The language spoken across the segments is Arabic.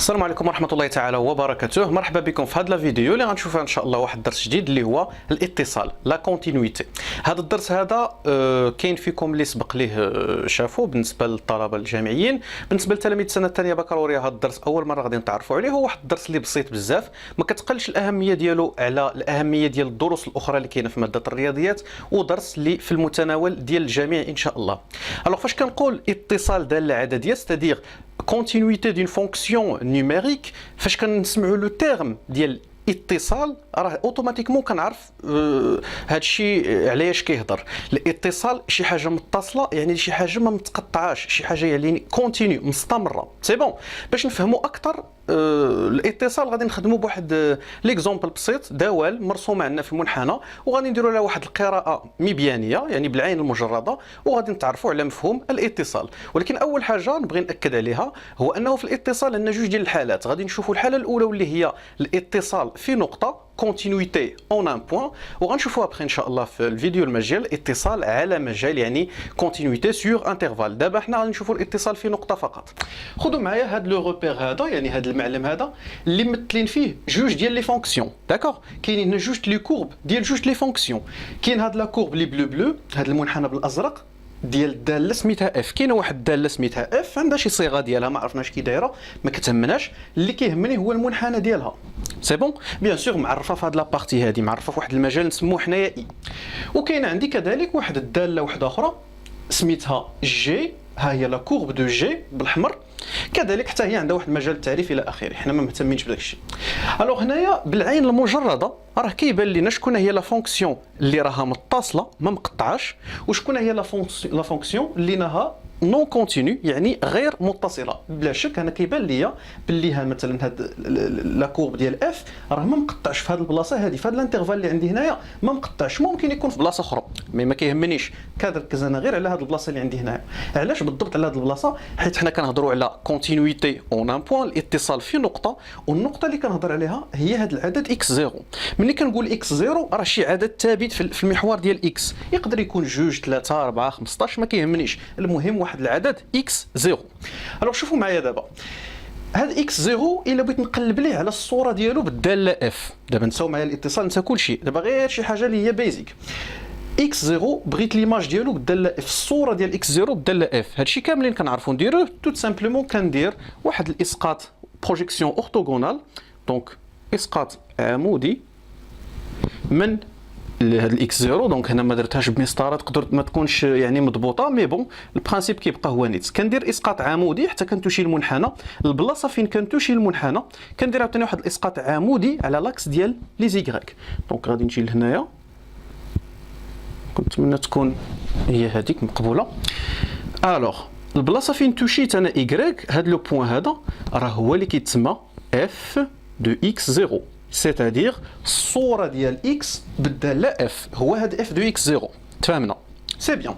السلام عليكم ورحمة الله تعالى وبركاته. مرحبا بكم في هذا الفيديو اللي غنشوفها ان شاء الله واحد الدرس جديد اللي هو الاتصال لا كونتينيتي. هذا الدرس هذا كاين فيكم اللي سبق ليه شافوه بالنسبة للطلبة الجامعيين. بالنسبة لتلاميذ السنة الثانية بكالوريا هذا الدرس أول مرة غادي نتعرفوا عليه. هو واحد الدرس اللي بسيط بزاف، ما كتقلش الأهمية ديالو على الأهمية ديال الدروس الأخرى اللي كاينة في مادة الرياضيات، ودرس اللي في المتناول ديال الجميع إن شاء الله. ألوغ فاش كنقول اتصال دالة عددية ستادير continuité d'une fonction numérique، فاش كنسمعوا لو تيرم ديال اتصال راه اوتوماتيكمون كنعرف هذا الشيء علاش كيهضر. الاتصال شي حاجه متصله، يعني شي حاجه ما متقطعاش، شي حاجه يعني كونتينيو مستمره. سي بون باش نفهموا اكثر الاتصال غادي نخدموا بواحد ليكزومبل بسيط، دوال مرسومه عندنا في المنحنى وغادي نديروا لها واحد القراءه مبيانيه يعني بالعين المجرده، وغادي نتعرفوا على مفهوم الاتصال. ولكن اول حاجه نبغي ناكد عليها هو انه في الاتصال عندنا جوج ديال الحالات. غادي نشوفوا الحاله الاولى واللي هي الاتصال في نقطه continuité en un point، وغنشوفوا ابخي ان شاء الله في الفيديو المجال اتصال على مجال يعني continuité sur intervalle. دابا حنا غادي نشوفوا الاتصال في نقطه فقط. خذوا معايا هذا لو روبير هذا، يعني هذا المعلم هذا اللي ممثلين فيه جوج ديال لي فونكسيون. داكوغ كاينين هنا جوج لي كورب ديال جوج لي فونكسيون. كاين هذا لا كورب لي بلو هذا المنحنى بالازرق ديال الداله سميتها اف. كاينه واحد الداله سميتها اف عندها شي صيغه ديالها ما عرفناش كي دايره، ما كتهمناش. اللي كيهمني هو المنحنى ديالها. سي بون بيان سور معرفه في هاد لابارتي هادي، معرفه في واحد المجال نسموه حنايا اي. وكاينه عندي كذلك واحد الداله واحده اخرى سميتها جي، ها هي لا كورب دو جي بالاحمر، كذلك حتى هي عندها واحد المجال التعريف الى اخره. حنا ما مهتمينش بداك الشيء. الوغ هنايا بالعين المجرده راه كيبان لينا شكون هي لا فونكسيون اللي راها متصله ما مقطعاش، وشكون هي لا فونكسيون اللي راها نون كونتينيو يعني غير متصله. بلا شك انا كيبان ليا باللي ها مثلا هاد لا كورب ديال اف راه ما مقطعش في هاد البلاصه هادي، في هاد الانترفال اللي عندي هنايا ما مقطعش. ممكن يكون في بلاصه اخرى مي ما كيهمنيش، كنركز انا غير على هاد البلاصه اللي عندي هنايا. علاش بالضبط على هاد البلاصه؟ حيت حنا كنهضروا على كونتينيتي اون ان بوين، الاتصال في نقطه، والنقطه اللي كنهضر عليها هي هاد العدد اكس زيرو. ملي كنقول اكس زيرو راه شي عدد ثابت في المحور ديال اكس، يقدر يكون 2 3 4 15 ما كيهمنيش، المهم واحد العدد اكس زيرو. الوغ شوفوا معايا دابا هاد اكس زيرو الا بغيت نقلب ليه على الصوره ديالو بالداله اف. دابا نساو معايا الاتصال، نسى كلشي، دابا غير شي حاجه اللي هي بيزيك. اكس زيرو بغيت ليماج ديالو بالداله اف، الصوره ديال اكس زيرو بالداله اف. هادشي كاملين كنعرفوا نديروه توت سامبلومون. كندير واحد الاسقاط بروجيكسيون اورتوغونال، دونك اسقاط عمودي من هاد الاكس زيرو. دونك هنا ما درتهاش بمسطره، تقدر ما تكونش يعني مضبوطه، مي بون البرانسيپ كيبقى هو نيت. كندير اسقاط عمودي حتى كنتوشي المنحنى، البلاصه فين كنتوشي المنحنى كندير عاوتاني واحد الاسقاط عمودي على لاكس ديال لي زيغريك. دونك غادي نجي لهنايا، كنت نتمنى تكون هي هذيك مقبوله. الوغ البلاصه فين توشيت انا ايكغيك، هاد لو بوين هذا راه هو اللي كيتسمى اف دو اكس زيرو، سيتادير الصوره ديال اكس بالداله اف، هو هاد اف دو اكس زيرو. تفهمنا؟ سي بيان.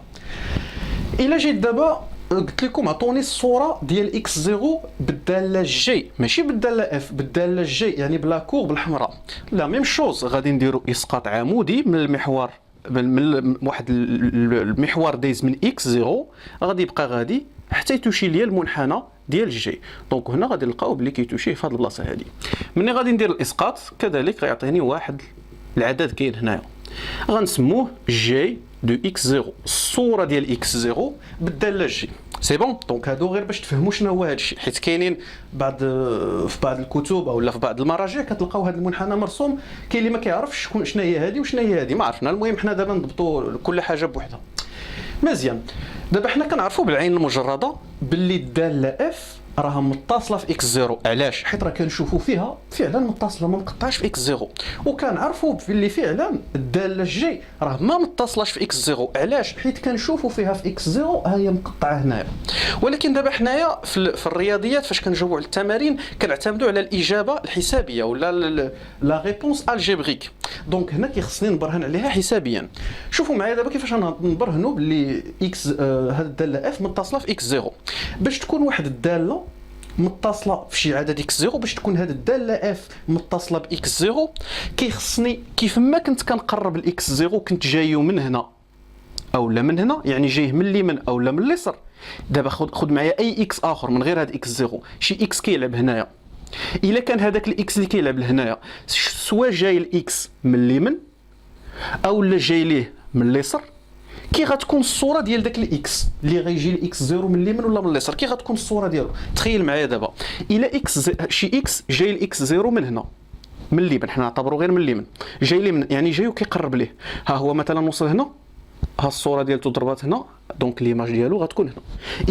الا جيت دابا قلت لكم عطوني الصوره ديال اكس زيرو بالداله جي، ماشي بالداله اف، بالداله جي يعني بلا كورب الحمراء، لا ميم شوز. غادي نديروا اسقاط عمودي من المحور، من واحد المحور دايز من اكس زيرو، غادي يبقى غادي حتى يتوشي ليا المنحنى ديال جي. دونك هنا غادي نلقاو بلي كيتوشيه في هذه البلاصه هذه. ملي غادي ندير الاسقاط كذلك غيعطيني واحد العدد كاين هنايا، غنسموه جي دو اكس زيرو، الصوره ديال اكس زيرو بالداله جي. سي بون. دونك هادو غير باش تفهموا شنو هو هذا الشيء، حيت كاينين في بعض الكتب او في بعض المراجع كتلقاو هذا المنحنى مرسوم، كاين اللي ما كيعرفش شنو هي هذه وشنو هي هذه، ما عرفنا. المهم حنا دابا نضبطوا كل حاجه بوحدها. مزيان. دابا حنا كنعرفوا بالعين المجرده باللي الداله اف راها متصله في اكس زيرو. علاش؟ حيت راه كنشوفوا فيها فعلا متصله ما مقطعش في اكس زيرو، وكنعرفوا باللي فعلا الداله جي راه ما متصلاش في اكس زيرو. علاش؟ حيت كنشوفوا فيها في اكس زيرو ها هي مقطعه هنايا. ولكن دابا حنايا في الرياضيات فاش كنجاوبوا على التمارين كنعتمدوا على الاجابه الحسابيه ولا لا ريبونس الجبريك. دونك هنا كيخصني نبرهن عليها حسابيا. شوفوا معايا دابا كيفاش نبرهنوا باللي اكس هاد الداله اف متصله في اكس زيرو. باش تكون واحد الداله متصله في شي عدد اكس زيرو، باش تكون هاد الداله اف متصله باكس زيرو، كيخصني كيف ما كنت كنقرب الاكس زيرو كنت جايو من هنا او لا من هنا، يعني جايه من اليمين او لا من اليسار. دابا خذ معايا اي اكس اخر من غير هاد اكس زيرو، شي اكس كيلعب هنايا الا كان هذاك الاكس اللي كيلعب لهنايا سواء جاي الاكس من اليمين او لا جاي ليه من اليسار، كي غتكون الصوره ديال داك الاكس اللي غيجي الاكس زيرو من اليمين ولا من اليسار، كي غتكون الصوره ديالو. تخيل معايا دابا الا اكس شي اكس جاي الاكس زيرو من هنا من اليمين، حنا نعتبروا غير من اليمين، جاي ليه من يعني جاي وكيقرب ليه، ها هو مثلا وصل هنا، ها الصوره ديالته ضربات هنا، دونك ليماج ديالو غتكون هنا.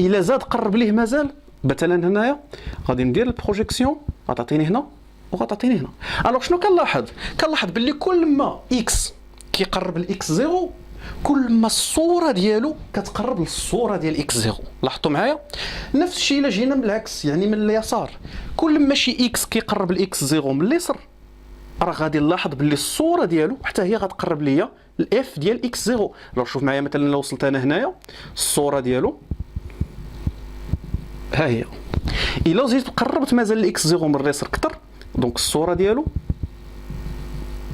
الا زاد قرب ليه مازال مثلا هنايا، غادي ندير البروجيكسيون غتعطيني هنا وغتعطيني هنا. الوغ شنو كنلاحظ؟ كنلاحظ باللي كل ما اكس كيقرب الاكس زيرو كل ما الصوره ديالو كتقرب للصوره ديال اكس زيرو. لاحظتوا معايا؟ نفس الشيء الا جينا من العكس يعني من اليسار، كل ما شي اكس كيقرب الاكس زيرو من اليسار راه غادي نلاحظ باللي الصوره ديالو حتى هي غتقرب ليا الاف ديال اكس زيرو. لو شوف معايا مثلا لو وصلت انا هنايا الصوره ديالو ها هي، الا زيد قربت مازال الاكس زيرو من اليسار اكثر، دونك الصوره ديالو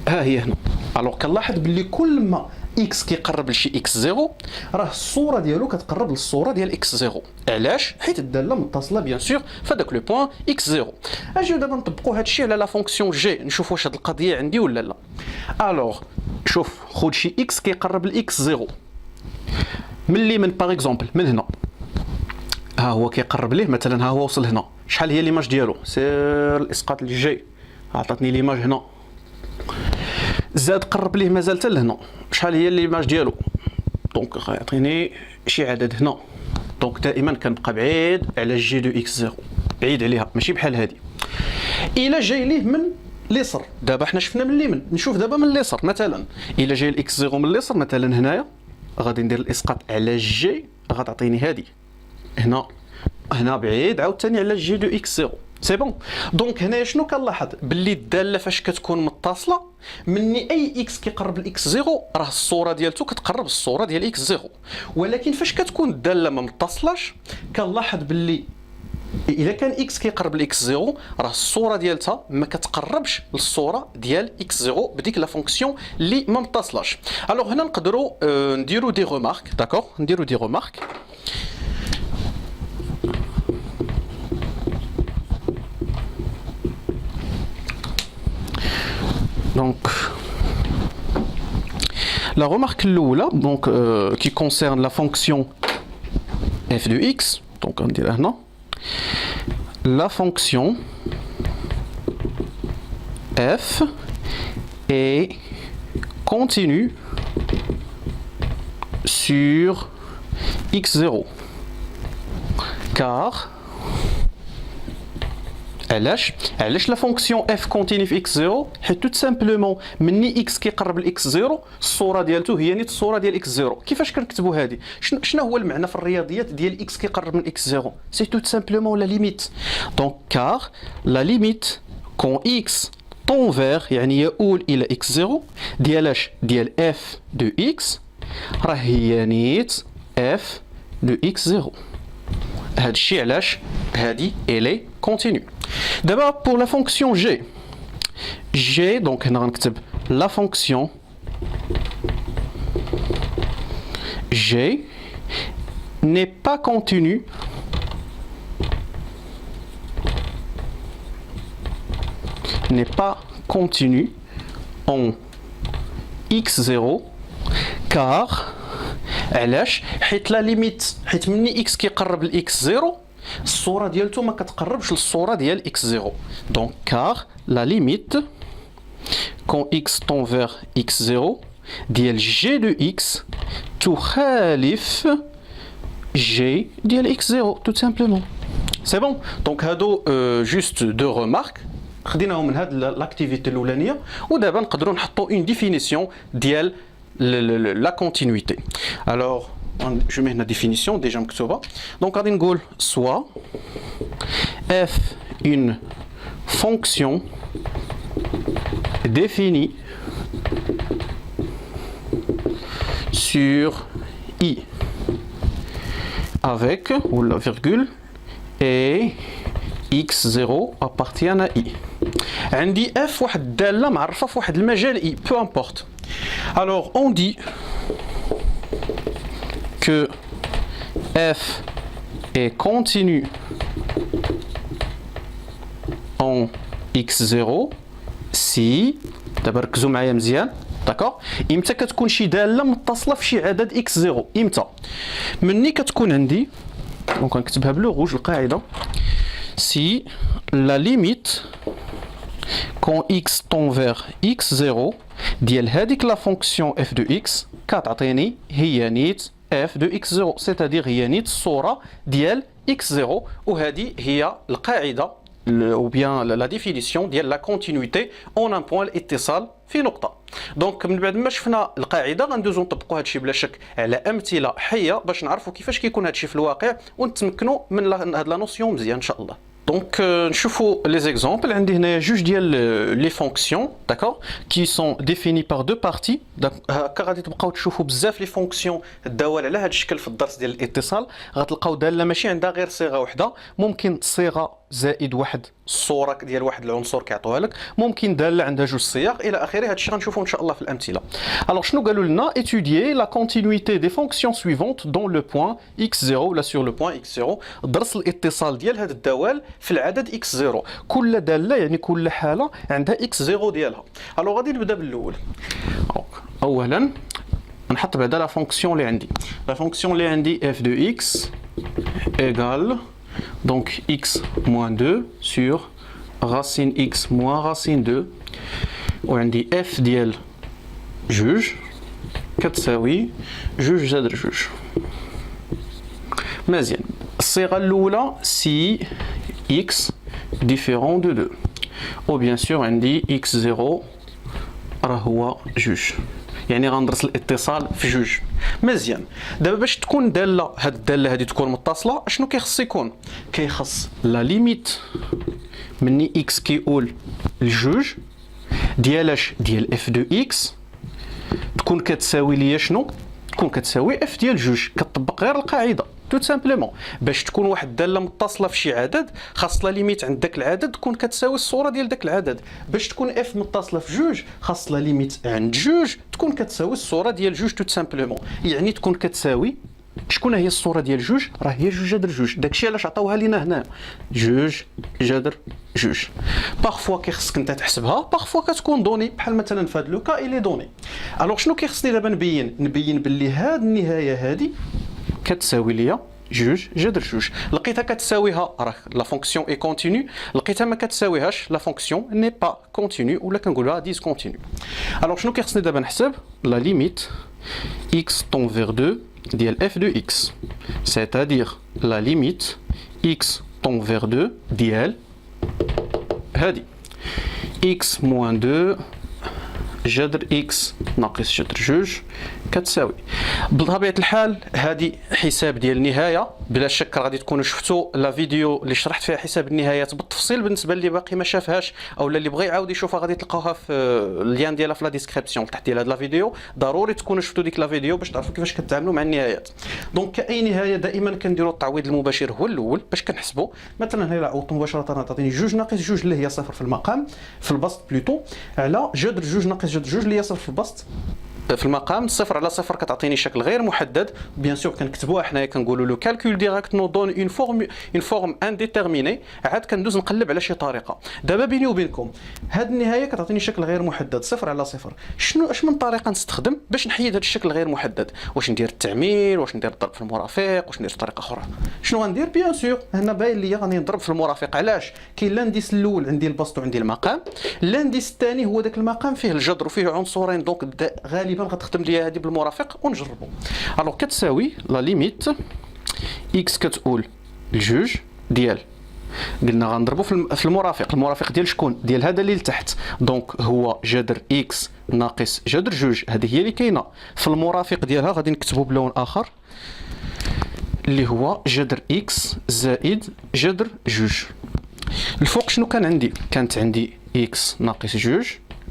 ها هي هنا. الوغ كنلاحظ باللي كل ما اكس كيقرب لشي اكس زيرو راه الصوره ديالو كتقرب للصوره ديال اكس زيرو. علاش؟ حيت الداله متصله بيان سور فداك لو بوين اكس زيرو. اجيو دابا نطبقوا هذا الشيء على لا فونكسيون جي، نشوف واش هاد القضيه عندي ولا لا. الوغ شوف، خذ شي اكس كيقرب لاكس زيرو من اليمين باغ اكزومبل من هنا، ها هو كيقرب ليه مثلا، ها هو وصل هنا، شحال هي ليماج ديالو؟ سير الاسقاط اللي جاي عطاتني ليماج هنا، زاد قرب ليه مازال حتى لهنا، شحال هي ليماج ديالو؟ دونك غيعطيني شي عدد هنا. دونك دائما كنبقى بعيد على جي دو اكس زيرو، بعيد عليها ماشي بحال هادي. الا جاي ليه من اليسار، دابا حنا شفنا من اليمين، نشوف دابا من اليسار مثلا، الا جاي الاكس زيرو من اليسار مثلا هنايا غادي ندير الاسقاط على جي، غتعطيني هادي هنا بعيد عاوتاني على جي دو اكس زيرو. سي بون. دونك هنايا شنو كنلاحظ؟ باللي الداله فاش كتكون متصله مني اي اكس كيقرب الاكس زيرو راه الصوره ديالته كتقرب الصوره ديال اكس زيرو، ولكن فاش كتكون الداله ما متصلاش كنلاحظ باللي اذا كان اكس كيقرب لاكس زيرو راه الصوره ديالتها ما كتقربش للصوره ديال اكس زيرو بديك لا فونكسيون اللي ما متصلاش. الوغ هنا نقدروا نديروا دي ريمارك، داكور، نديروا دي ريمارك. Donc, la remarque l'oula, donc qui concerne la fonction f de x, donc on dit là non, la fonction f est continue sur x0, car علاش لا فونكسيون اف كونتيني في اكس زيرو؟ حيت توت سامبلومون مني اكس كيقرب لاكس زيرو الصوره ديالته هي نيت الصوره ديال اكس زيرو. كيفاش كنكتبوا هذه؟ شنو هو المعنى في الرياضيات ديال اكس كيقرب من اكس زيرو؟ سي توت سامبلومون لا ليميت. دونك كار لا ليميت كون اكس طون فيغ يعني يؤول الى اكس زيرو ديالاش؟ ديال اف دو اكس راه هي نيت اف دو اكس زيرو. هاد الشيء علاش هادي الي كونتينيو. D'abord pour la fonction g, donc on va la fonction g n'est pas continue en x0 car علاش؟ حيت لا ليميت، حيت مني x كيقرب ل x0 الصوره ديالته ما كتقربش للصوره ديال x0. دونك كار لا ليميت كون x tend vers x0 ديال g de x تخالف g ديال x0 tout simplement. سي بون. دونك هادو جوست دو ريمارك خديناهم من هاد لاكتيفيتي الاولانيه، ودابا نقدروا نحطوا اون ديفينيسيون ديال la continuité. Alors, je mets une définition déjà مكتوبة. Donc, غادي نقول soit f une fonction définie sur i avec ou la virgule et x0 appartient à i. عندي f واحد الدالة معرفة في واحد المجال i, peu importe. Alors on dit que f est continue en x0 سي، دابا ركزوا معايا مزيان داكوغ. امتى كتكون شي داله متصله في شي عدد x0؟ امتى؟ مني كتكون عندي، دونك غنكتبها بلو روج القاعده، si la limite quand x tend vers x0 ديال هذيك لا فونكسيون f de x كتعطيني هي نيت f de x0، c'est-à-dire هي نيت الصوره ديال x0، وهذه هي القاعده ou bien la définition ديال la continuité en un point الاتصال في نقطة. دونك من بعد ما شفنا القاعدة غندوزو نطبقوا هادشي بلا شك على أمثلة حية باش نعرفوا كيفاش كيكون هادشي في الواقع ونتمكنوا من هاد لا نوسيون مزيان إن شاء الله. دونك نشوفوا لي زيكزامبل. عندي هنايا جوج ديال لي فونكسيون داكوغ كي سون ديفيني بار دو بارتي. هكا غادي تبقاو تشوفوا بزاف لي فونكسيون الدوال على هذا الشكل في الدرس ديال الاتصال. غتلقاو داله ماشي عندها غير صيغه واحده، ممكن صيغه زائد واحد الصوره ديال واحد العنصر كيعطوها لك، ممكن داله عندها جوج صيغ الى اخره. هذا الشيء غنشوفوا ان شاء الله في الامثله. الوغ شنو قالوا لنا؟ étudier la continuité des fonctions suivantes dans le point x0 ولا sur le point x0. درس الاتصال ديال هاد الدوال في العدد x0. كل داله يعني كل حاله عندها x0 ديالها. الوغ غادي نبدا بالاول. اولا نحط بعدا لا فونكسيون اللي عندي. لا فونكسيون اللي عندي f de x égale donc x moins 2 sur racine x moins racine 2 وعندي f ديال جوج كتساوي جوج زائد جوج. مزيان. الصيغه الاولى si x différent de 2 و bien sûr عندي x0 راه هو جوج، يعني غندرس الاتصال في جوج. مزيان. دابا باش تكون داله، هاد الداله هادي تكون متصله، اشنو كيخص يكون؟ كيخص لا ليميت مني اكس كيقول لجوج ديالاش ديال اف دو اكس تكون كتساوي ليا شنو؟ تكون كتساوي اف ديال جوج. كتطبق غير القاعده تو سامبلومون. باش تكون واحد الداله متصله في شي عدد خاص لا ليميت عند داك العدد تكون كتساوي الصوره ديال داك العدد. باش تكون اف متصله في جوج خاص لا ليميت عند جوج تكون كتساوي الصوره ديال جوج تو سامبلومون. يعني تكون كتساوي شكون هي الصوره ديال جوج؟ راه هي جوج جذر جوج. داكشي علاش عطاوها لينا هنا جوج جذر جوج. بارفوا كيخصك انت تحسبها، بارفوا كتكون دوني بحال مثلا في هذا لوكا الي دوني. الوغ شنو كيخصني دابا نبين باللي هاد النهايه هادي كتساوي ليا جوج جذر جوج. لقيتها كتساويها راه لا فونكسيون اي كونتينيو، لقيتها ما كتساويهاش لا فونكسيون ني با كونتينيو ولا كنقولوها ديسكونتينيو. الوغ شنو كيخصني دابا نحسب؟ لا ليميت x tend vers 2 ديال f de x، c'est-à-dire la limite x tend vers 2 ديال هادي x moins 2 جذر x ناقص جذر جوج كتساوي. بطبيعة الحال هذه حساب ديال النهاية، بلا شك غادي تكونوا شفتوا لا فيديو اللي شرحت فيها حساب النهايات بالتفصيل. بالنسبة اللي باقي ما شافهاش او اللي بغى يعاود يشوفها غادي تلقاوها في اللين ديالها في لا ديسكريبسيون تحت ديال هذه لا فيديو. ضروري تكونوا شفتوا ديك لا فيديو باش تعرفوا كيفاش كتعاملوا مع النهايات. دونك كاي نهاية دائما كنديروا التعويض المباشر هو الاول باش كنحسبوا. مثلا هنا عوضت مباشرة تعطيني جوج ناقص جوج اللي هي صفر في المقام في البسط بلوتو، على جذر جوج ناقص جذر جوج اللي هي صفر في البسط في المقام. صفر على صفر كتعطيني شكل غير محدد. بيان سور كنكتبوها حنايا كنقولوا لو كالكول ديريكت نو دون اون فورم انديتيرميني. عاد كندوز نقلب على شي طريقه. دابا بيني وبينكم هاد النهايه كتعطيني شكل غير محدد صفر على صفر. اش من طريقه نستخدم باش نحيد هاد الشكل غير محدد؟ واش ندير التعميل، واش ندير الضرب في المرافق، واش ندير طريقه اخرى؟ شنو غندير؟ بيان سور هنا باين ليا غادي نضرب في المرافق. علاش؟ كاين لانديس الاول عندي البسط وعندي المقام، اللانديس الثاني هو داك المقام فيه الجذر وفيه عنصرين، دونك غالبا غتخدم ليا هذه بالمرافق ونجربوا. الوغ كتساوي لا ليميت اكس كتقول لجوج ديال، قلنا غنضربوا في المرافق. المرافق ديال شكون؟ ديال هذا اللي لتحت، دونك هو جذر اكس ناقص جذر جوج. هذه هي اللي كاينه في المرافق ديالها. غادي نكتبوا بلون اخر اللي هو جذر اكس زائد جذر جوج. الفوق شنو كان عندي؟ كانت عندي اكس ناقص جوج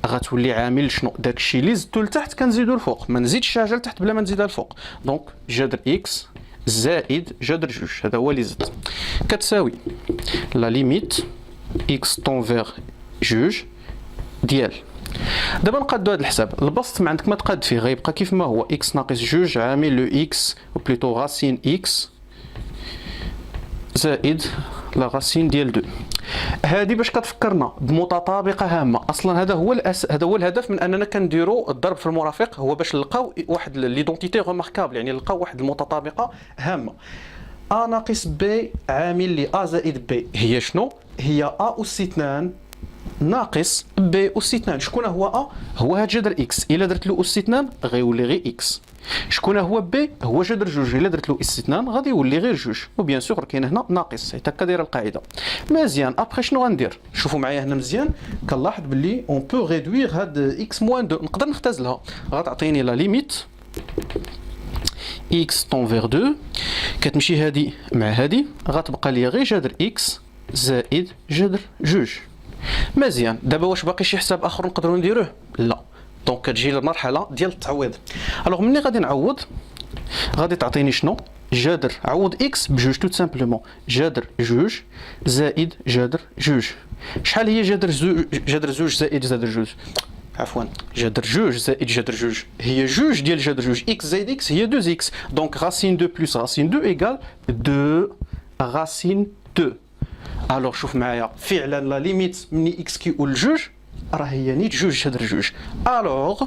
غتولي عامل شنو؟ داكشي اللي زدتو لتحت كنزيدو الفوق، ما نزيدش حاجه لتحت بلا ما نزيدها الفوق. دونك جذر اكس زائد جذر جوج هذا هو اللي زدت كتساوي لا ليميت اكس طون فيغ جوج ديال. دابا نقادو هذا الحساب. البسط ما عندك ما تقاد فيه، غيبقى كيف ما هو اكس ناقص جوج عامل لو اكس او بليتو راسين اكس زائد لا غاسين ديال 2. هذه باش كتفكرنا بمتطابقه هامه. اصلا هذا هو هذا هو الهدف من اننا كنديروا الضرب في المرافق، هو باش نلقاو واحد ليدونتيتي ريماركابل، يعني نلقاو واحد المتطابقه هامه. ا ناقص ب عامل ل ا زائد ب هي شنو؟ هي ا اس 2 ناقص ب اس 2. شكون هو ا؟ هو هاد جذر اكس، الا درت له اس 2 غيولي غير اكس. شكون هو ب؟ هو جذر جوج، الا درت له اس 2 غادي يولي غير جوج، وبيان سور كاين هنا ناقص، حيت هكا دايره القاعده. مزيان، ابخي شنو غندير؟ شوفوا معايا هنا مزيان، كنلاحظ باللي اون بو ريدوير هاد اكس موان 2، نقدر نختزلها. غتعطيني لا ليميت اكس طون فيغ 2 كتمشي هادي مع هادي، غتبقى لي غير جذر اكس زائد جذر جوج. مزيان، دابا واش باقي شي حساب اخر نقدروا نديروه؟ لا. دونك كتجي المرحله ديال التعويض. الوغ ملي غادي نعوض غادي تعطيني شنو؟ جذر عوض اكس بجوج توت سامبلومون، جذر جوج زائد جذر جوج. شحال هي جذر زوج زائد جذر جوج؟ عفوا، جذر جوج زائد جذر جوج هي جوج ديال جذر جوج، اكس زائد اكس هي 2 اكس. دونك راسين 2 بلس راسين 2 ايكال 2 راسين 2. الوغ شوف معايا، فعلا لا ليميت من اكس كيقول جوج راه هي نيت جوج جذر جوج. الوغ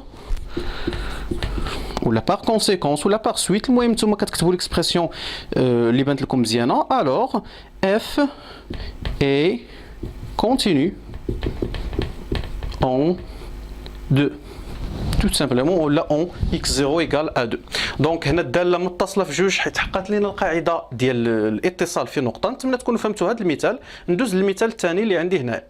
ولا باغ كونسيكونس ولا باغ سويت، المهم نتوما كتكتبوا ليكسبرسيون اللي بانت لكم مزيانه. الوغ اف اي كونتينيو اون 2 tout simplement، ولا اون اكس 0 ايكال ا 2. دونك هنا الداله متصله في جوج، حيت حققت لنا القاعده ديال الاتصال في نقطه. نتمنى تكونوا فهمتوا هذا المثال. ندوز للمثال الثاني اللي عندي هنا.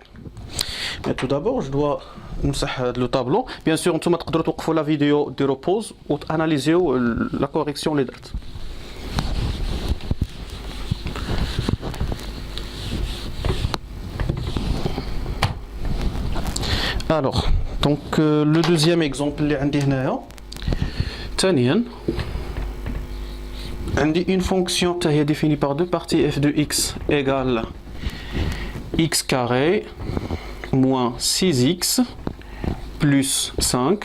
تو دابور جو دوا نمسح هذا لو طابلو. بيان سور نتوما تقدروا توقفوا لا فيديو، ديروا بوز وتاناليزيو لا كوريكسيون اللي درت. Alors, donc le deuxième exemple اللي عندي هنايا ثانيا عندي une fonction حتى هي définie par deux parties f de x égale x carré moins 6x plus 5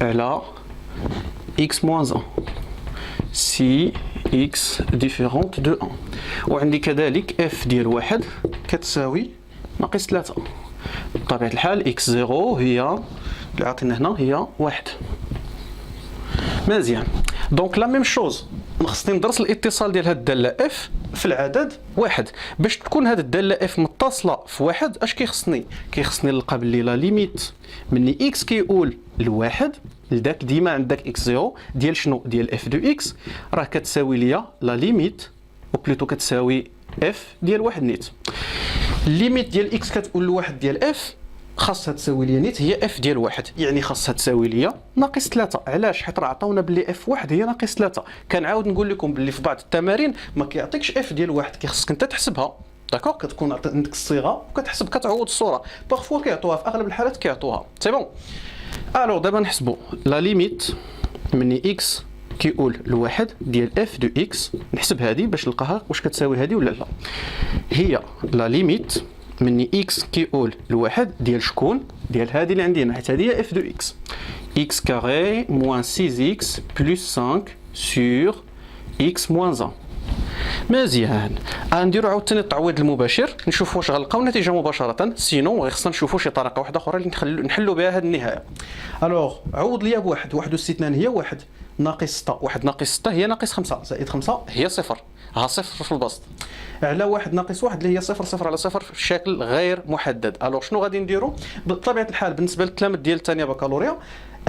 على x moins 1 si x différente de 1. وعندي كذلك f ديال واحد كتساوي ناقص 3. بطبيعة الحال اكس 0 هي اللي عطينا هنا هي واحد. مزيان، دونك لا ميم شوز خصني ندرس الاتصال ديال هاد الداله اف في العدد واحد. باش تكون هاد الداله اف متصله في واحد اش كيخصني؟ كيخصني نلقى بلي لا ليميت من اكس كيقول لواحد لذاك ديما عندك اكس 0 ديال شنو؟ ديال اف دو اكس راه كتساوي ليا لا ليميت او بلوتو كتساوي اف ديال واحد نيت. الليميت ديال اكس كتقول لواحد ديال اف خاصها تساوي ليا نيت هي اف ديال واحد، يعني خاصها تساوي ليا ناقص 3. علاش؟ حيت راه عطاونا بلي اف واحد هي ناقص 3. كنعاود نقول لكم بلي في بعض التمارين ما كيعطيكش اف ديال واحد، كيخصك انت تحسبها. داكوغ، كتكون عندك الصيغه وكتحسب كتعوض الصوره. باغفوا كيعطوها، في اغلب الحالات كيعطوها. سي بون. الوغ دابا نحسبوا لا ليميت من اكس كيقول لواحد ديال اف دو اكس. نحسب هذه باش نلقاها واش كتساوي هذه ولا لا. هي لا ليميت من اكس كيقول لواحد ديال شكون؟ ديال هذه اللي عندي هنا، حيت هذه هي اف دو اكس. اكس كاري موان 6 اكس بلس 5 سور اكس موان 1. مزيان، غنديروا عاوتاني التعويض المباشر نشوفوا واش غنلقاو النتيجه مباشره. سينو خصنا نشوفوا شي طريقه واحده اخرى اللي نحلوا بها هذه النهايه. الوغ عوض ليا بواحد، واحد واستثنان هي واحد ناقص 6، واحد ناقص 6 هي ناقص 5 زائد 5 هي صفر. ها صفر في البسط على واحد ناقص واحد اللي هي صفر، صفر على صفر في شكل غير محدد. الوغ شنو غادي نديروا؟ بطبيعه الحال بالنسبه للكلام ديال الثانيه بكالوريا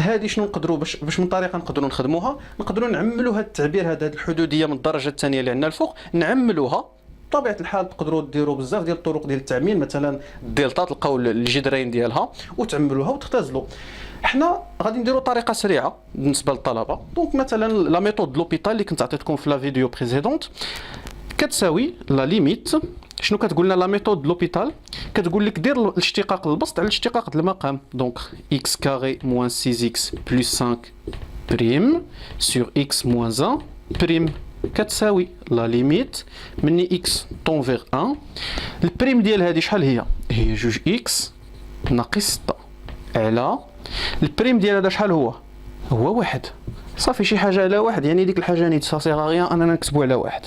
هذه شنو نقدروا باش من طريقه نقدروا نخدموها، نقدروا نعملوا هذا التعبير هذه الحدوديه من الدرجه الثانيه اللي عندنا الفوق نعملوها. بطبيعه الحال تقدروا ديروا بزاف ديال الطرق ديال التعميم، مثلا الدلتا تلقاو الجذرين ديالها وتعملوها وتختزلوا. حنا غادي نديروا طريقه سريعه بالنسبه للطلبه. دونك مثلا لا ميثود لوبيتال اللي كنت عطيتكم في لا فيديو بريزيدونت كتساوي لا ليميت. شنو كتقول لنا لا ميثود لوبيتال؟ كتقول لك دير الاشتقاق البسط على الاشتقاق المقام. دونك x كاري موان 6x بلس 5 بريم سور x موان 1 بريم كتساوي لا ليميت من x طون فيغ 1. البريم ديال هذه شحال هي؟ هي جوج x ناقص 6 على البريم ديال هذا شحال هو؟ هو واحد. صافي شي حاجه على واحد، يعني ديك الحاجه نيت سا سيغ غيان اننا نكتبوا على واحد.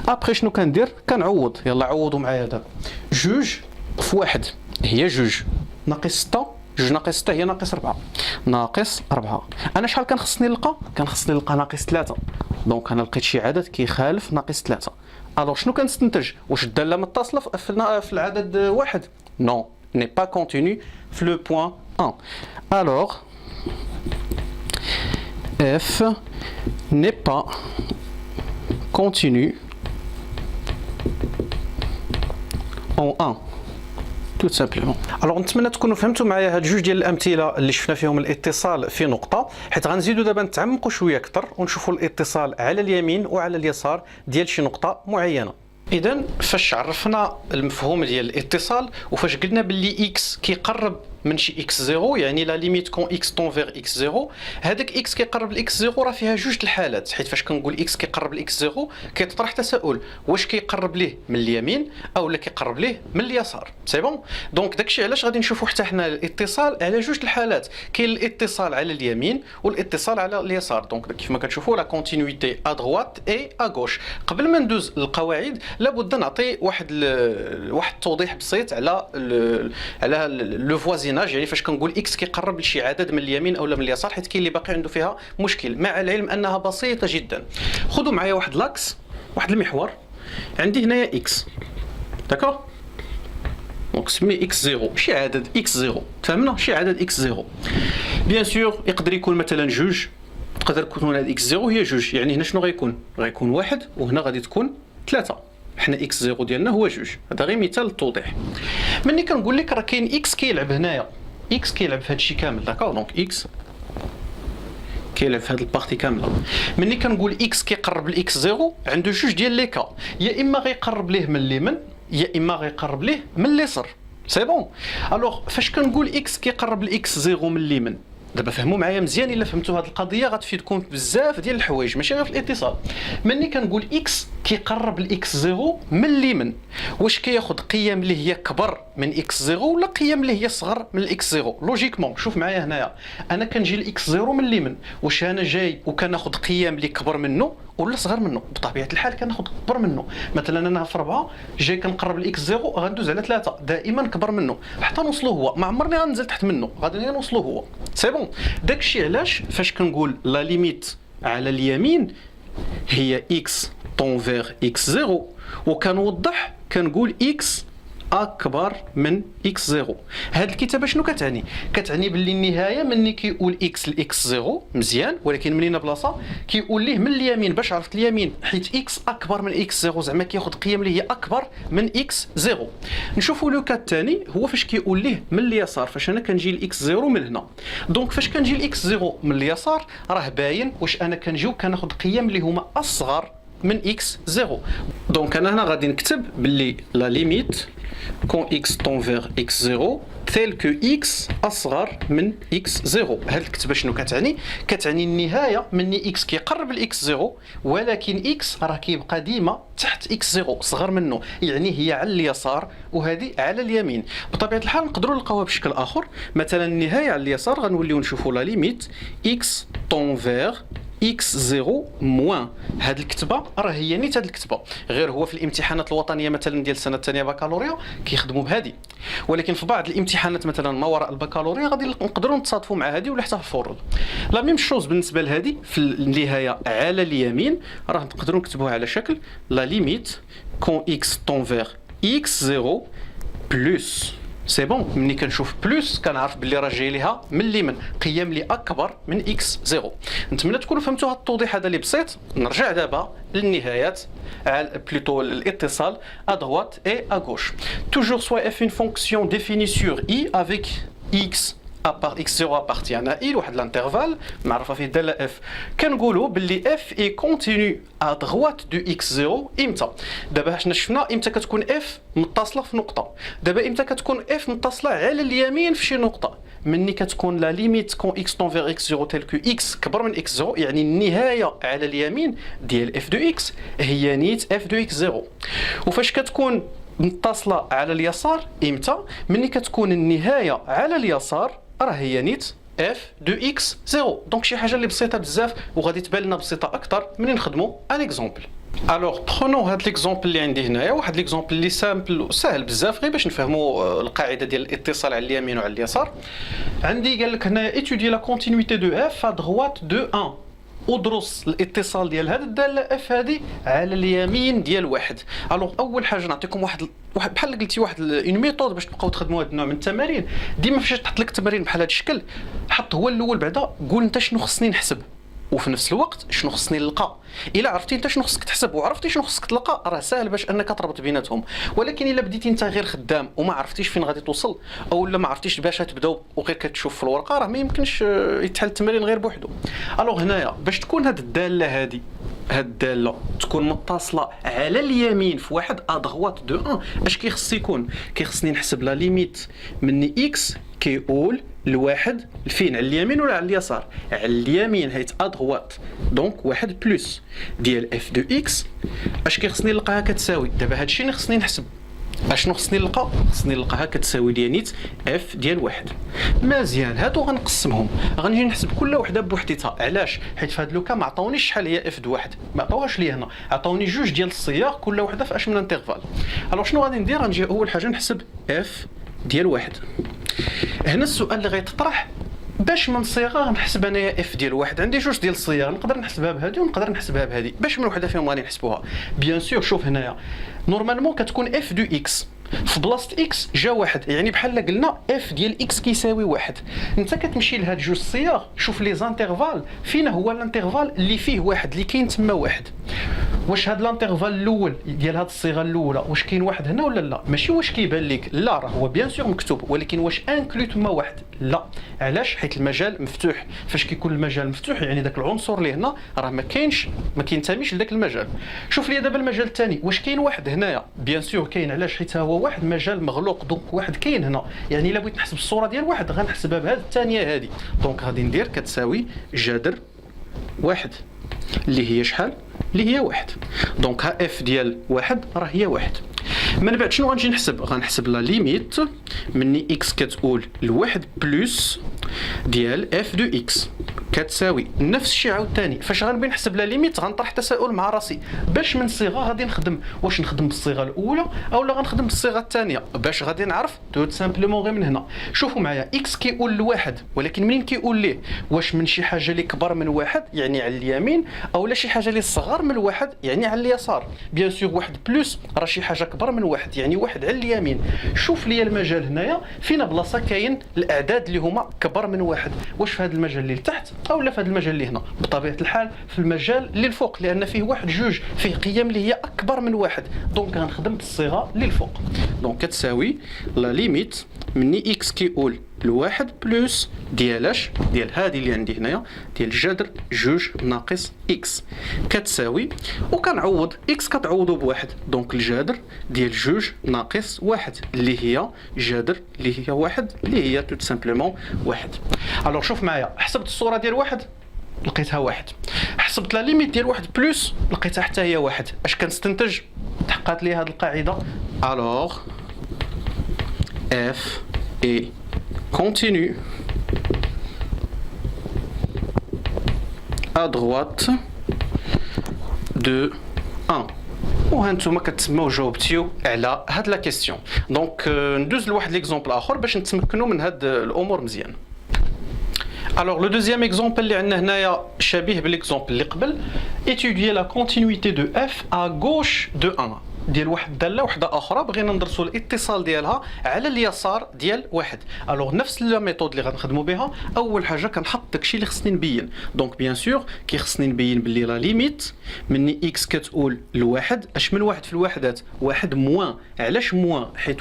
ابخي شنو كندير؟ كنعوض. يلا عوضوا معايا دابا. جوج في واحد هي جوج ناقص 6، جوج ناقص 6 هي ناقص 4 ناقص 4. انا شحال كنخصني نلقى؟ كنخصني نلقى ناقص 3. دونك انا لقيت شي عدد كيخالف ناقص 3. الوغ شنو كنستنتج؟ واش الداله متصله في العدد واحد؟ نو ني با كونتينيو في لو بوين 1. الوغ f n'est pas continu en 1 tout simplement. alors نتمنى تكونوا فهمتوا معايا هاد جوج ديال الامثله اللي شفنا فيهم الاتصال في نقطه، حيت غنزيدوا دابا نتعمقوا شويه اكثر ونشوفوا الاتصال على اليمين وعلى اليسار ديال شي نقطه معينه. اذا فاش عرفنا المفهوم ديال الاتصال وفاش قلنا باللي اكس كيقرب من شي اكس زيرو، يعني لا ليميت كون اكس طون فيغ اكس زيرو، هذاك اكس كيقرب لاكس زيرو راه فيها جوج الحالات. حيت فاش كنقول اكس كيقرب لاكس زيرو كيطرح تساؤل، واش كيقرب ليه من اليمين او لا كيقرب ليه من اليسار؟ سي بون. دونك داكشي علاش غادي نشوفوا حتى حنا الاتصال على جوج الحالات، كاين الاتصال على اليمين والاتصال على اليسار. دونك كيف ما كتشوفوا لا كونتينيتي ا دروات اي ا غوش. قبل ما ندوز للقواعد لابد نعطي واحد التوضيح بسيط على لو فوازين، يعني فاش كنقول اكس كيقرب لشي عدد من اليمين او من اليسار، حيت كاين اللي باقي عنده فيها مشكل، مع العلم انها بسيطه جدا. خذوا معايا واحد لاكس، واحد المحور، عندي هنايا اكس داكور، دونك سميه اكس زيرو، شي عدد اكس زيرو، فهمنا؟ شي عدد اكس زيرو. بيان سور يقدر يكون مثلا جوج، تقدر تكون هاد اكس زيرو هي جوج، يعني هنا شنو غيكون؟ غيكون واحد، وهنا غادي تكون ثلاثة. حنا اكس زيرو ديالنا هو جوج. هذا غير مثال للتوضيح. ملي كنقول لك راه كاين اكس كيلعب هنايا، اكس كيلعب في هذا الشيء كامل داكور، دونك اكس كيلعب في هذه البارتي كامله. ملي كنقول اكس كيقرب لاكس زيرو عنده جوج ديال لي كا، يا اما غيقرب ليه من اليمين يا اما غيقرب ليه من اليسار. سي بون. الوغ فاش كنقول اكس كيقرب لاكس زيرو من اليمين، دابا فهموا معايا مزيان، الا فهمتوا هذه القضيه غتفيدكم بزاف ديال الحوايج ماشي غير في الاتصال. ملي كنقول اكس كيقرب لاكس زيرو من اليمين، واش كياخذ قيم اللي هي كبر من اكس زيرو ولا قيم اللي هي صغر من الاكس زيرو؟ لوجيكمون شوف معايا هنايا، انا كنجي لاكس زيرو من اليمين، واش انا جاي وكناخذ قيم اللي كبر منه ولا صغر منه؟ بطبيعه الحال كناخذ كبر منه. مثلا انا في 4 جاي كنقرب لاكس زيرو، غندوز على 3 دائما كبر منه حتى نوصلو هو، ما عمرني غنزل تحت منه، غادي نوصلو هو. سي بون. داكشي علاش فاش كنقول لا ليميت على اليمين هي اكس طون فيغ اكس زيرو، وكنوضح كنقول اكس اكبر من اكس زيرو. هاد الكتابه شنو كتعني؟ كتعني باللي النهايه مني كيقول اكس لاكس زيرو مزيان، ولكن منين بلاصه كيقول ليه من اليمين. باش عرفت اليمين؟ حيت اكس اكبر من اكس زيرو، زعما كياخذ قيم اللي هي اكبر من اكس زيرو. نشوفوا لو كا الثاني هو فاش كيقول ليه من اليسار، فاش انا كنجي لاكس زيرو من هنا. دونك فاش كنجي لاكس زيرو من اليسار راه باين واش انا كنجيو كناخذ قيم اللي هما اصغر من اكس زيرو. دونك انا هنا غادي نكتب باللي لا ليميت كون اكس طون فيغ اكس زيرو تيل كو اكس اصغر من اكس زيرو. هاد الكتابه شنو كتعني؟ كتعني النهايه مني اكس كيقرب لاكس زيرو، ولكن اكس راه كيبقى ديما تحت اكس زيرو، صغر منه، يعني هي على اليسار وهذه على اليمين. بطبيعه الحال نقدروا نلقاوها بشكل اخر، مثلا النهايه على اليسار غنوليو نشوفوا لا ليميت اكس طون فيغ اكس زيرو موان. هاد الكتبه راه هي نيت هاد الكتبه، غير هو في الامتحانات الوطنيه مثلا ديال السنه الثانيه بكالوريا كيخدموا بهذه، ولكن في بعض الامتحانات مثلا ما وراء البكالوريا غادي نقدروا نتصادفوا مع هذه ولا حتى في الفروض. لا ميم شوز بالنسبه لهذه في النهايه على اليمين راه نقدروا نكتبوها على شكل لا ليميت كون اكس طون فيغ اكس زيرو بلس. سي بون. ملي كنشوف بلس كنعرف باللي راه جاي ليها من اليمين قيم اللي اكبر من اكس زيرو. نتمنى تكونوا فهمتوا هذا التوضيح هذا اللي بسيط. نرجع دابا للنهايات بلوتو الاتصال à droite et à gauche. Toujours soit f une fonction définie sur i avec x x0 appartient à i لواحد الانترفال معرفه فيه الداله f. كنقولوا باللي f est continu à droite de x0 امتى؟ دابا حنا شفنا امتى كتكون f متصله في نقطه، دابا امتى كتكون f متصله على اليمين في شي نقطه؟ مني كتكون لا ليميت كون x طون فيغ x0 تيل كو x كبر من x0، يعني النهايه على اليمين ديال f دو x هي نيت f دو x0. وفاش كتكون متصله على اليسار امتى؟ مني كتكون النهايه على اليسار راه هي نيت اف دو اكس زيرو. دونك شي حاجه اللي بسيطه بزاف وغادي تبان لنا بسيطه اكثر ملي نخدموا ان اكزومبل. الوغ برونو هاد ليكزومبل اللي عندي هنايا، واحد ليكزومبل اللي سامبل وسهل بزاف غير باش نفهموا القاعده ديال الاتصال على اليمين وعلى اليسار. عندي قال لك هنايا étudier la continuité de f à droite de 1. ودرس الاتصال ديال هاد الداله اف هادي على اليمين ديال واحد. الوغ اول حاجه نعطيكم واحد بحال قلتي واحد اون ميثود باش تبقاو تخدموا هاد النوع من التمارين. ديما فاش تحط لك تمارين بحال هاد الشكل حط هو الاول بعدا قول انت شنو خصني نحسب، وفي نفس الوقت شنو خصني نلقى. الا عرفتي انت شنو خصك تحسب وعرفتي شنو خصك تلقى راه ساهل باش انك تربط بيناتهم. ولكن الا بديتي انت غير خدام وما عرفتيش فين غادي توصل، او لا ما عرفتيش باش تبداو وغير كتشوف في الورقه، راه ما يمكنش يتحل التمرين غير بوحدو. الوغ هنايا باش تكون هاد الداله هادي هاد الداله تكون متصله على اليمين في واحد ادغوات دو 1، اش كيخص يكون؟ كيخصني نحسب لا ليميت من اكس كيقول الواحد فين، على اليمين ولا على اليسار؟ على اليمين حيت ادغوات، دونك واحد بلس ديال اف دو اكس. اش كيخصني نلقاها كتساوي؟ دابا هادشي اللي خصني نحسب. اشنو خصني نلقى؟ خصني نلقاها كتساوي لي نيت اف ديال واحد. مزيان، هادو غنقسمهم، غنجي نحسب كل وحده بوحديتها. علاش؟ حيت في هاد لوكا ما عطاونيش شحال هي اف د واحد، ما عطاوهاش لي هنا، عطاوني جوج ديال الصيغ كل وحده في اش من انترفال. الوغ شنو غادي ندير؟ غنجي اول حاجه نحسب اف ديال واحد. هنا السؤال اللي غيتطرح، باش من صيغه غنحسب انايا اف ديال واحد؟ عندي جوج ديال الصيغ، نقدر نحسبها بهذه ونقدر نحسبها بهذه. باش من وحده فيهم غادي نحسبوها؟ بيان سور شوف هنايا نورمالمون كتكون اف دو اكس في بلاصه اكس جا واحد، يعني بحال قلنا اف ديال اكس كيساوي واحد. انت كتمشي لهاد جوج الصيغ شوف لي زانترفال فين هو الانترفال اللي فيه واحد، اللي كاين تما واحد. واش هاد الانترفال الاول ديال هاد الصيغه الاولى واش كاين واحد هنا ولا لا؟ ماشي واش كيبان لك، لا راه هو بيان سور مكتوب، ولكن واش انكلو تما واحد؟ لا. علاش؟ حيت المجال مفتوح. فاش كيكون المجال مفتوح يعني داك العنصر اللي هنا راه ما كاينش، ما كينتميش لذاك المجال. شوف لي دابا المجال الثاني، واش كاين واحد هنايا؟ بيان سور كاين. علاش؟ حيت هو واحد مجال مغلوق، دونك واحد كاين هنا. يعني الا بغيت نحسب الصوره ديال واحد غنحسبها بهذه الثانيه هذه، دونك غادي ندير كتساوي جذر واحد اللي هي شحال؟ اللي هي واحد. دونك ها اف ديال واحد راه هي واحد. من بعد شنو غنجي نحسب؟ غنحسب لا ليميت مني اكس كتقول لواحد بلس ديال اف دو اكس كتساوي نفس الشيء عاوتاني. فاش غنبغي نحسب لا ليميت غنطرح تساؤل مع راسي، باش من صيغه غادي نخدم؟ واش نخدم بالصيغه الاولى او لا غنخدم بالصيغه الثانيه؟ باش غادي نعرف توت سامبلومون غير من هنا. شوفوا معايا اكس كيقول لواحد، ولكن منين كيقول ليه؟ واش من شي حاجه اللي كبر من واحد يعني على اليمين، او لا شي حاجه اللي صغر من واحد يعني على اليسار؟ بيان سور واحد بلس راه شي حاجه كبر من واحد يعني واحد على اليمين. شوف لي المجال هنايا فين بلاصه كاين الاعداد اللي هما كبر من واحد، واش في هذا المجال اللي لتحت او لا في هذا المجال اللي هنا؟ بطبيعه الحال في المجال اللي الفوق، لان فيه واحد جوج، فيه قيم اللي هي اكبر من واحد، دونك غنخدم بالصيغه اللي الفوق. دونك كتساوي لا ليميت مني اكس كيقول لواحد بلس ديالاش ديال هذه اللي عندي هنايا ديال جذر جوج ناقص اكس كتساوي، وكنعوض اكس كتعوضو بواحد، دونك الجذر ديال جوج ناقص واحد اللي هي جذر اللي هي واحد اللي هي توت سامبلومون واحد. الوغ شوف معايا، حسبت الصوره ديال واحد لقيتها واحد، حسبت لا ليميت ديال واحد بلس لقيتها حتى هي واحد. اش كنستنتج؟ تحققت لي هذه القاعده. الوغ اف اي continue à droite de 1. وهانتوما كتسماو جاوبتيو على هاد لا كيسيون. دونك ندوز لواحد ليكزومبل اخر باش نتمكنوا من هاد الامور مزيان. Alors le deuxième exemple اللي عندنا هنايا شبيه بالاكزومبل اللي قبل، étudier la continuité de f à gauche de 1 ديال واحد الداله وحده اخرى بغينا ندرسوا الاتصال ديالها على اليسار ديال واحد. الوغ نفس لا ميثود اللي غنخدموا بها، اول حاجه كنحط داكشي اللي خصني نبين. دونك بيان سور كيخصني نبين باللي لا ليميت مني اكس كتقول لواحد، اش من واحد في الوحدات؟ واحد موان. علاش موان؟ حيت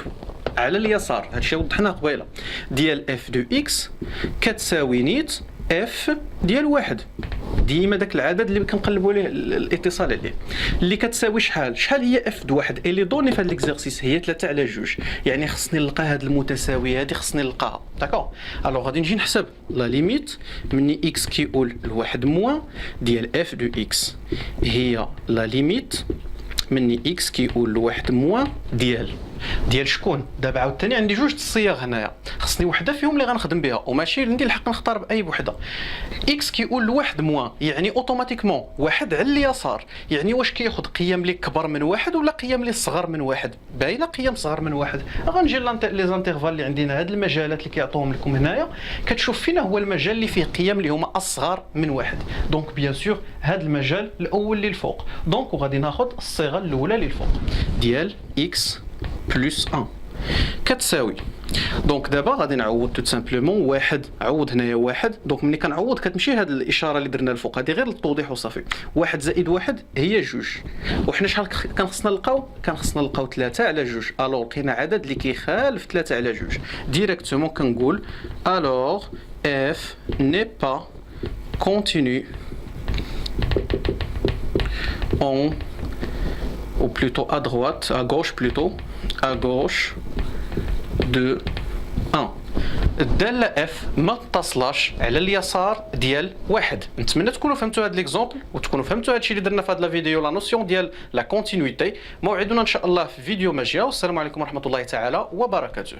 على اليسار، هادشي وضحناه قبيله، ديال اف دو اكس كتساوي نيت اف ديال واحد. ديما داك العدد اللي كنقلبوا عليه الاتصال عليه اللي كتساوي شحال؟ شحال هي اف د واحد اللي دوني في هذا ليكزيرسيس؟ هي 3 على 2، يعني خصني نلقى هاد المتساويه هذه، خصني نلقاها. داكور. الوغ غادي نجي نحسب لا ليميت مني اكس كيقول لواحد موان ديال اف دو اكس هي لا ليميت مني اكس كيقول لواحد موان ديال ديال شكون؟ دابا عاوتاني عندي جوج الصيغ هنايا، خصني وحده فيهم اللي غنخدم بها وماشي عندي الحق نختار باي وحده. اكس كيقول لواحد موان يعني اوتوماتيكمون واحد على اليسار، يعني واش كياخذ قيم اللي كبر من واحد ولا قيم اللي صغر من واحد؟ باينه قيم صغر من واحد. غنجي لي زانترفال اللي عندنا، هاد المجالات اللي كيعطوهم لكم هنايا كتشوف فينا هو المجال اللي فيه قيم اللي هما اصغر من واحد. دونك بيان سور هاد المجال الاول اللي الفوق، دونك وغادي ناخذ الصيغه الاولى اللي الفوق ديال اكس بلس 1 كتساوي. دونك دابا غادي نعوض تو سامبلومون واحد، عوض هنايا واحد، دونك ملي كنعوض كتمشي هاد الاشاره اللي درنا الفوق هذه غير للتوضيح وصافي. واحد زائد واحد هي جوج، وحنا شحال كان خصنا نلقاو؟ كان خصنا نلقاو 3 على جوج. الوغ لقينا عدد اللي كيخالف 3 على جوج، ديريكتومون كنقول الوغ اف ني با كونتينيو اون ou plutôt à droite, à gauche plutôt, à gauche de 1. الدالة اف ما تتصلش على اليسار ديال واحد. نتمنى تكونوا فهمتوا هذا ليكزومبل وتكونوا فهمتوا هادشي اللي درنا في هذا لا فيديو، لا نوسيون ديال لا كونتينيتي. موعدنا ان شاء الله في فيديو ماجيا، والسلام عليكم ورحمة الله تعالى وبركاته.